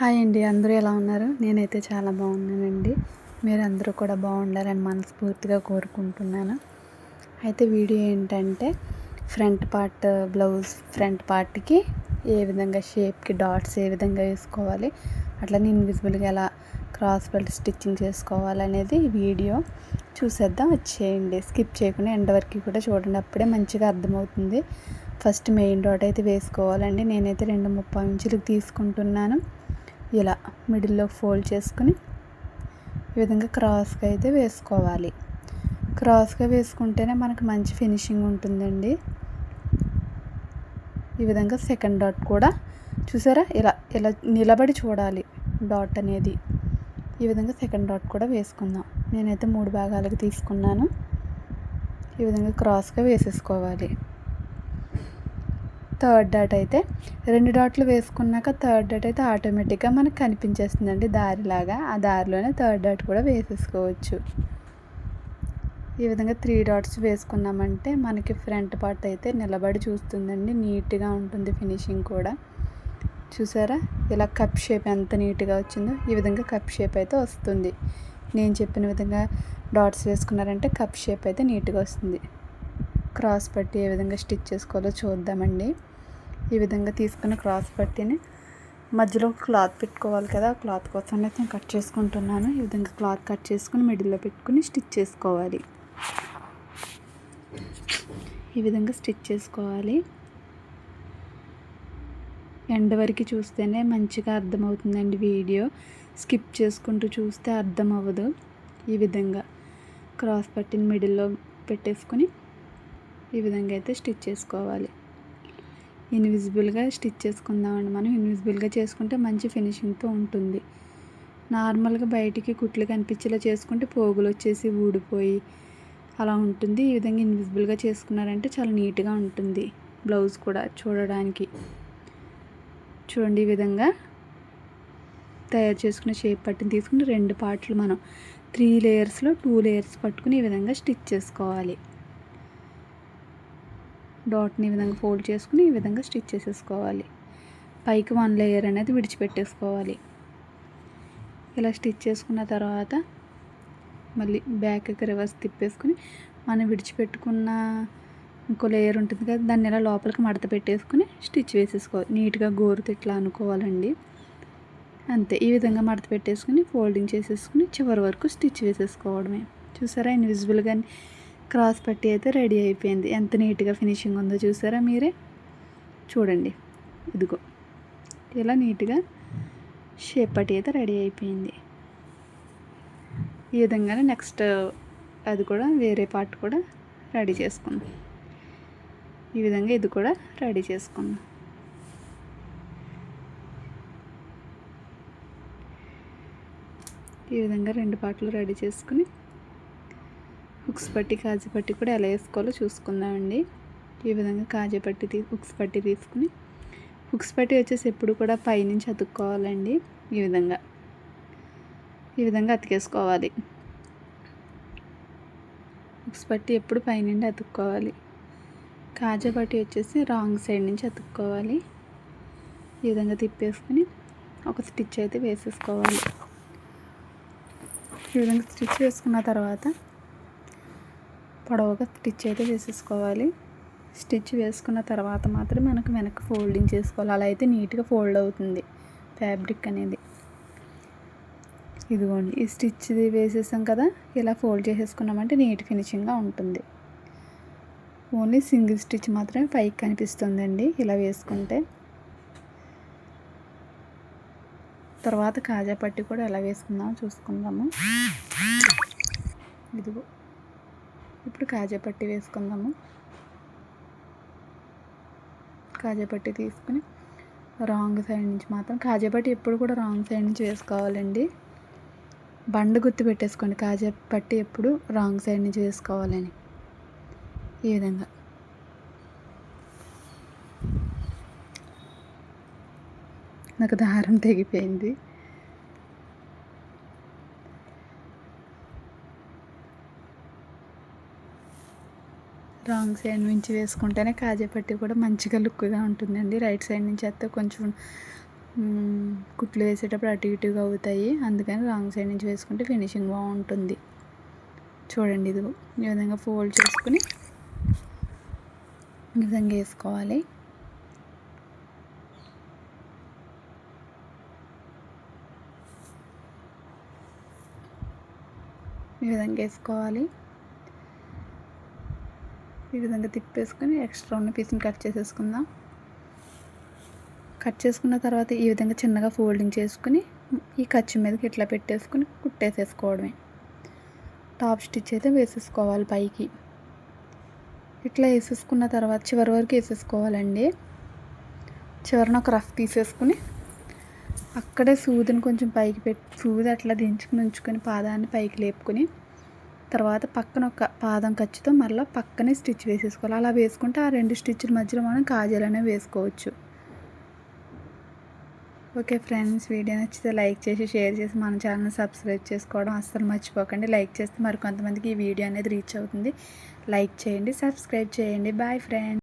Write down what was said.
Hi అండి, అందరూ ఎలా ఉన్నారు? నేనైతే చాలా బాగున్నానండి. మీరందరూ కూడా బాగుండాలని మనస్ఫూర్తిగా కోరుకుంటున్నాను. అయితే వీడియో ఏంటంటే బ్లౌజ్ ఫ్రంట్ పార్ట్కి ఏ విధంగా షేప్కి డాట్స్ ఏ విధంగా వేసుకోవాలి, అట్లనే ఇన్విజిబుల్గా ఎలా క్రాస్ బెల్ట్ స్టిచ్చింగ్ చేసుకోవాలనేది వీడియో చూసేద్దాం. వచ్చేయండి, స్కిప్ చేయకుండా ఎండ్ వరకు కూడా చూడండి, అప్పుడే మంచిగా అర్థమవుతుంది. ఫస్ట్ మెయిన్ డాట్ అయితే వేసుకోవాలండి. నేనైతే 2.30 ఇంచులకు తీసుకుంటున్నాను. ఇలా మిడిల్లో ఫోల్డ్ చేసుకుని ఈ విధంగా క్రాస్గా అయితే వేసుకోవాలి. క్రాస్గా వేసుకుంటేనే మనకు మంచి ఫినిషింగ్ ఉంటుందండి. ఈ విధంగా సెకండ్ డాట్ కూడా చూసారా, ఇలా ఇలా నిలబడి చూడాలి డాట్ అనేది. ఈ విధంగా సెకండ్ డాట్ కూడా వేసుకుందాం. నేనైతే 3 భాగాలకు తీసుకున్నాను. ఈ విధంగా క్రాస్గా వేసేసుకోవాలి. థర్డ్ డాట్ అయితే 2 డాట్లు వేసుకున్నాక థర్డ్ డాట్ అయితే ఆటోమేటిక్గా మనకు కనిపించేస్తుందండి దారిలాగా. ఆ దారిలోనే థర్డ్ డాట్ కూడా వేసేసుకోవచ్చు. ఈ విధంగా 3 డాట్స్ వేసుకున్నామంటే మనకి ఫ్రంట్ పార్ట్ అయితే నిలబడి చూస్తుందండి, నీట్గా ఉంటుంది ఫినిషింగ్ కూడా. చూసారా, ఇలా కప్ షేప్ ఎంత నీట్గా వచ్చిందో. ఈ విధంగా కప్ షేప్ అయితే వస్తుంది. నేను చెప్పిన విధంగా డాట్స్ వేసుకున్నారంటే కప్ షేప్ అయితే నీట్గా వస్తుంది. క్రాస్ పట్టి ఏ విధంగా స్టిచ్ చేసుకోవాలో చూద్దామండి. ఈ విధంగా తీసుకున్న క్రాస్ పట్టిని మధ్యలో క్లాత్ పెట్టుకోవాలి కదా, క్లాత్ కోసం నేను కట్ చేసుకుంటున్నాను. ఈ విధంగా క్లాత్ కట్ చేసుకుని మిడిల్లో పెట్టుకుని స్టిచ్ చేసుకోవాలి. ఈ విధంగా స్టిచ్ చేసుకోవాలి. ఎండ్ వరకు చూస్తేనే మంచిగా అర్థమవుతుందండి వీడియో. స్కిప్ చేసుకుంటూ చూస్తే అర్థం అవ్వదు. ఈ విధంగా క్రాస్ పట్టిని మిడిల్లో పెట్టేసుకుని ఈ విధంగా అయితే స్టిచ్ చేసుకోవాలి. ఇన్విజిబుల్గా స్టిచ్ చేసుకుందామండి. మనం ఇన్విజిబుల్గా చేసుకుంటే మంచి ఫినిషింగ్తో ఉంటుంది. నార్మల్గా బయటికి కుట్లు కనిపించేలా చేసుకుంటే పోగులు వచ్చేసి ఊడిపోయి అలా ఉంటుంది. ఈ విధంగా ఇన్విజిబుల్గా చేసుకున్నారంటే చాలా నీట్గా ఉంటుంది బ్లౌజ్ కూడా చూడడానికి. చూడండి, ఈ విధంగా తయారు చేసుకున్న షేప్ పట్టిని తీసుకుని 2 పార్ట్లు మనం 3 లేయర్స్లో 2 లేయర్స్ పట్టుకుని ఈ విధంగా స్టిచ్ చేసుకోవాలి. డాట్ని ఈ విధంగా ఫోల్డ్ చేసుకుని ఈ విధంగా స్టిచ్ చేసేసుకోవాలి. పైకి 1 లేయర్ అనేది విడిచిపెట్టేసుకోవాలి. ఇలా స్టిచ్ చేసుకున్న తర్వాత మళ్ళీ బ్యాక్కి రివర్స్ తిప్పేసుకుని మనం విడిచిపెట్టుకున్న ఇంకో లేయర్ ఉంటుంది కదా, దాన్ని ఇలా లోపలికి మడత పెట్టేసుకుని స్టిచ్ వేసేసుకోవాలి. నీట్గా గోరుతో ఇట్లా అనుకోవాలండి. అంతే, ఈ విధంగా మడత పెట్టేసుకుని ఫోల్డింగ్ చేసేసుకుని చివరి వరకు స్టిచ్ వేసేసుకోవడమే. చూసారా, ఇన్విజిబుల్గా క్రాస్ పట్టి అయితే రెడీ అయిపోయింది. ఎంత నీట్గా ఫినిషింగ్ ఉందో చూసారా మీరే. చూడండి, ఇదిగో ఇలా నీట్గా షేప్ పట్టి అయితే రెడీ అయిపోయింది. ఈ విధంగానే నెక్స్ట్ అది కూడా వేరే పార్ట్ కూడా రెడీ చేసుకుందాం. ఈ విధంగా ఇది కూడా రెడీ చేసుకుందాం. ఈ విధంగా 2 పార్ట్లు రెడీ చేసుకుని హుక్స్ పట్టి కాజా పట్టి కూడా ఎలా వేసుకోవాలో చూసుకుందామండి. ఈ విధంగా కాజా పట్టి హుక్స్ పట్టి తీసుకుని హుక్స్ పట్టి వచ్చేసి ఎప్పుడు కూడా పైనుంచి అతుక్కోవాలండి. ఈ విధంగా అతికేసుకోవాలి. హుక్స్ పట్టి ఎప్పుడు పైనుండి అతుక్కోవాలి. కాజా పట్టి వచ్చేసి రాంగ్ సైడ్ నుంచి అతుక్కోవాలి. ఈ విధంగా తిప్పేసుకుని ఒక స్టిచ్ అయితే వేసేసుకోవాలి. ఈ విధంగా స్టిచ్ వేసుకున్న తర్వాత పొడవుగా స్టిచ్ అయితే వేసేసుకోవాలి. స్టిచ్ వేసుకున్న తర్వాత మాత్రం మనకు వెనక్కి ఫోల్డింగ్ చేసుకోవాలి. అలా అయితే నీట్గా ఫోల్డ్ అవుతుంది ఫ్యాబ్రిక్ అనేది. ఇదిగోండి, ఈ స్టిచ్ వేసేసాం కదా, ఇలా ఫోల్డ్ చేసేసుకున్నామంటే నీట్ ఫినిషింగ్గా ఉంటుంది. ఓన్లీ సింగిల్ స్టిచ్ మాత్రమే పైకి కనిపిస్తుందండి ఇలా వేసుకుంటే. తర్వాత కాజా పట్టి కూడా ఎలా వేసుకుందామో చూసుకుందాము. ఇదిగో, ఇప్పుడు కాజా పట్టి వేసుకుందాము. కాజా పట్టి తీసుకుని రాంగ్ సైడ్ నుంచి మాత్రం కాజా పట్టి ఎప్పుడు కూడా రాంగ్ సైడ్ నుంచి వేసుకోవాలండి. బండ గుర్తు పెట్టేసుకోండి, కాజా పట్టి ఎప్పుడు రాంగ్ సైడ్ నుంచి వేసుకోవాలని. ఈ విధంగా నాకు దారం తెగిపోయింది. రాంగ్ సైడ్ నుంచి వేసుకుంటేనే కాజా పట్టి కూడా మంచిగా లుక్గా ఉంటుందండి. రైట్ సైడ్ నుంచి అయితే కొంచెం కుట్లు వేసేటప్పుడు అటు ఇటుగా అవుతాయి, అందుకని రాంగ్ సైడ్ నుంచి వేసుకుంటే ఫినిషింగ్ బాగుంటుంది. చూడండి, ఇది ఈ విధంగా ఫోల్డ్ చేసుకుని ఈ విధంగా వేసుకోవాలి. ఈ విధంగా వేసుకోవాలి. ఈ విధంగా తిప్పేసుకొని ఎక్స్ట్రా ఉన్న పీస్ని కట్ చేసేసుకుందాం. కట్ చేసుకున్న తర్వాత ఈ విధంగా చిన్నగా ఫోల్డింగ్ చేసుకుని ఈ ఖర్చు మీదకి ఇట్లా పెట్టేసుకుని కుట్టేసేసుకోవడమే. టాప్ స్టిచ్ అయితే వేసేసుకోవాలి పైకి. ఇట్లా వేసేసుకున్న తర్వాత చివరి వరకు వేసేసుకోవాలండి. చివరిన ఒక రఫ్ తీసేసుకుని అక్కడే సూదిని కొంచెం పైకి పెట్టి సూది అట్లా దించుకుని ఉంచుకొని పాదాన్ని పైకి లేపుకొని తర్వాత పక్కన ఒక పాదం ఖర్చుతో మళ్ళీ పక్కనే స్టిచ్ వేసేసుకోవాలి. అలా వేసుకుంటే ఆ 2 స్టిచ్ల మధ్యలో మనం కాజల్ అనేవి వేసుకోవచ్చు. ఓకే ఫ్రెండ్స్, వీడియో నచ్చితే లైక్ చేసి షేర్ చేసి మన ఛానల్ సబ్స్క్రైబ్ చేసుకోవడం అస్సలు మర్చిపోకండి. లైక్ చేస్తే మరి కొంతమందికి ఈ వీడియో అనేది రీచ్ అవుతుంది. లైక్ చేయండి, సబ్స్క్రైబ్ చేయండి. Bye friends.